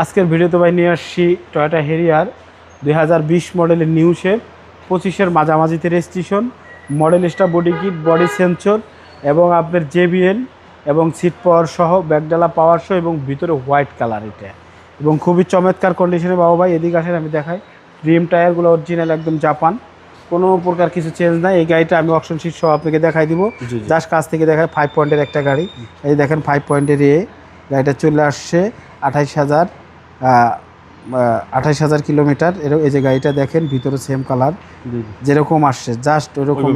আজকের ভিডিওতে ভাই নিয়ে আসছি টয়োটা হেরিয়ার 2020 মডেলের নিউ শেপ, 25-এর মাঝামাঝিতে registration, Modellista body kit, body sensor এবং আপনার JBL এবং সিট পাওয়ার সহ, ব্যাকডালা পাওয়ার সহ এবং ভিতরে হোয়াইট কালার এটা, এবং খুবই চমৎকার কন্ডিশনে। বাবা ভাই এদিকে আসেন, আমি দেখাই। রিম টায়ারগুলো অরিজিনাল একদম জাপান, কোনো প্রকার কিছু চেঞ্জ নাই। এই গাড়িটা আমি অপশন শিট সহ আপনাকে দেখাই দিব। জাস্ট কাছ থেকে দেখায় 5 পয়েন্টের একটা গাড়ি। এই দেখেন 5 পয়েন্টের গাড়িটা চলে আসছে 28,000 কিলোমিটার। এই যে গাড়িটা দেখেন, ভিতরে সেম কালার যেরকম আসছে জাস্ট ওইরকম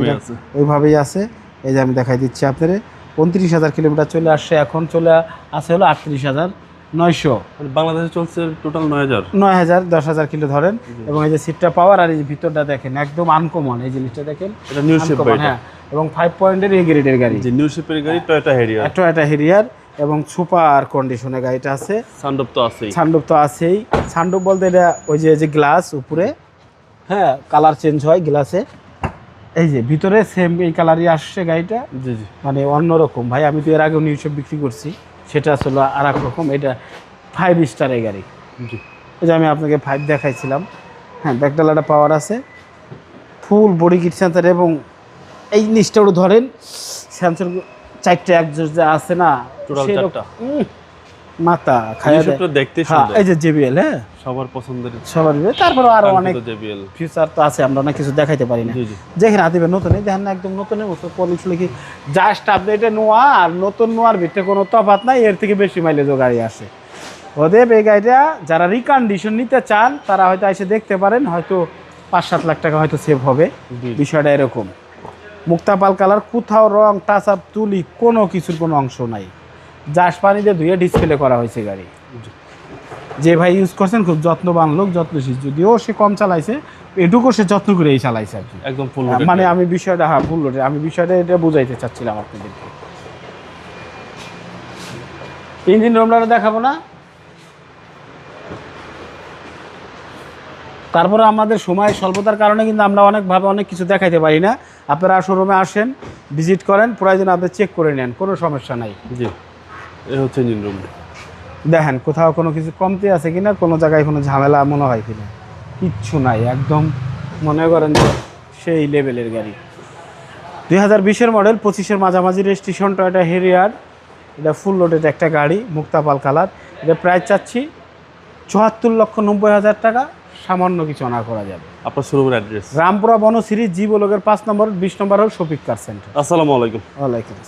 ওইভাবেই আছে। এই যে আমি দেখাই দিচ্ছি আপনার 29,000 কিলোমিটার চলে আসছে। এখন চলে আসে হলো 38,900। বাংলাদেশে চলছে টোটাল 9,000 10,000 কিলো ধরেন। এবং এই যে সিটটা পাওয়ার, আর এই যে ভিতরটা দেখেন একদম আনকমন। এই জিনিসটা দেখেন, এটা নিউ শেপ গাড়ি। হ্যাঁ, এবং 5 পয়েন্টের এই গ্রেডের গাড়ি, যে নিউ শেপের গাড়ি টয়োটা হেরিয়ার। টয়োটা হেরিয়ার এবং সুপার কন্ডিশনে গাড়িটা আছে। সানরুফ তো আছেই। সানরুফ তো আছেই। সানরুফ বলতে এটা ওই যে গ্লাস উপরে, হ্যাঁ, কালার চেঞ্জ হয় গ্লাসে। এই যে ভিতরে সেম এই কালারই আসছে গাড়িটা। জি জি, মানে অন্যরকম ভাই। আমি তো এর আগেও নিউ শেপ বিক্রি করছি, সেটা আসলে আর এক রকম। এটা 5 স্টারের গাড়ি। জি, এই যে আমি আপনাকে 5 দেখাইছিলাম। হ্যাঁ, ব্যাকডালাটা পাওয়ার আছে, ফুল বডি কিট সেন্সর, এবং এই নিচটা ওটা ধরেন সেন্সর 4টে একজোস্ট যে আছে না, টোটাল 4টা মাথা খায়া দেয়। দেখতে সুন্দর। এই যে JBL, হ্যাঁ, সবার পছন্দের। সবার তারপরে আরো অনেক JBL ফিচার তো আছে, আমরা অনেক কিছু দেখাইতে পারি না। জি জি, যেখানে হাতিবে নতুন, এই দেখেন না, একদম নতুনের মতো পলিশ লিখি। জাস্ট আপনি এটা নোয়া আর নতুন নোয়ার ভিতরে কোনো তফাৎ নাই, এর থেকে বেশি মাইলেজও গাড়ি আসে। ওদের এই গাড়িটা যারা রিকন্ডিশন নিতে চান তারা হয়তো এসে দেখতে পারেন, হয়তো 5-7 লাখ টাকা হয়তো সেভ হবে। বিষয়টা এরকম। মুক্তাপাল কালার, কোথাও রং টাচ আপ তুলি কোনো কিছুর কোনো অংশ নাই। জাস্ট পানি দিয়ে ধুয়ে ডিসপ্লে করা হয়েছে গাড়ি। যে ভাই ইউজ করছেন খুব যত্নবান লোক, যত্নশীল। যদিও সে কম চালাইছে, এটুকু সে যত্ন করেই চালাইছে আর কি। একদম ফুল মানে আমি বিষয়টা, হ্যাঁ, ফুল লোডে, আমি বিষয়টা এটা বুঝাইতে চাচ্ছিলাম আপনাদেরকে। ইঞ্জিন রুমটা দেখাবো না, তারপরে আমাদের সময় স্বল্পতার কারণে কিন্তু আমরা অনেকভাবে অনেক কিছু দেখাইতে পারি না। আপনারা শোরুমে আসেন, ভিজিট করেন, প্রয়োজন আপনি চেক করে নেন, কোনো সমস্যা নাই। জি, এই হচ্ছে ইঞ্জিন রুম। দেখেন কোথাও কোনো কিছু কমতি আছে কিনা, কোনো জায়গায় কোনো ঝামেলা মনে হয় কিনা, কিচ্ছু নাই। একদম মনে করেন যে সেই লেভেলের গাড়ি। 2020-এর মডেল, 25-এর মাঝামাঝি রেজিস্ট্রেশন, টয়োটা হেরিয়ার। এটা ফুল লোডেড একটা গাড়ি, মুক্তাপাল কালার। এটা প্রাইস চাচ্ছি 74,90,000 টাকা। সামান্য কিছু অনার করা যাবে। আপনার শোরুমের অ্যাড্রেস? রামপুরা বনশ্রী, জি ব্লকের 5 নম্বর, 20 নম্বর হল শফিক কার সেন্টার। আসসালামু আলাইকুম। ওয়ালাইকুম আসসালাম।